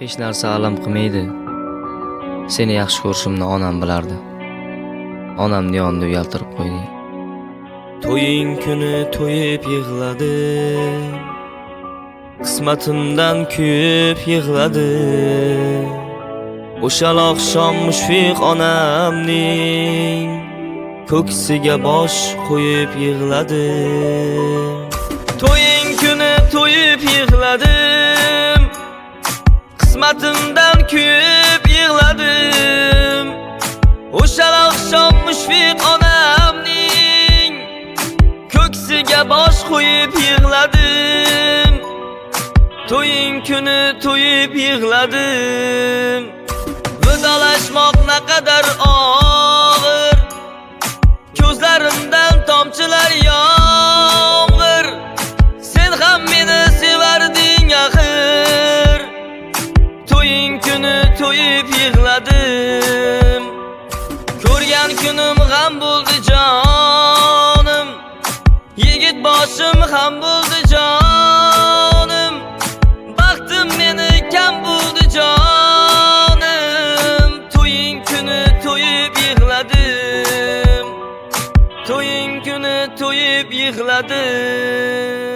Hech narsa alam qilmaydi. Seni yaxshi ko'rishimni onam bilardi. Onamni yonida uyaltirib qo'yding. To'ying kuni to'yib yig'ladim, qismatimdan kuyib yig'ladim. O'shal oqshom mushfiq onamning ko'ksiga bosh qo'yib yig'ladim. To'ying kuni to'yib yig'ladim, qismatimdan kuyib yig'ladim. O'shal oqshom mushfiq onamning ko'ksiga bosh qo'yib yig'ladim. To'ying kuni to'yib yig'ladim. Vidolashmoq naqadar og'ir, ko'zlarimdan tomchilar yomg'ir. Sen ham meni sevarding axir. To'ying kuni to'yib yig'ladim. Ko'rgan kunim g'am bo'ldi jonim, yigit boshim ham bo'ldi jonim. Baxtim meni kam bo'ldi jonim. To'ying kuni to'yib yig'ladim. To'ying kuni to'yib yig'ladim.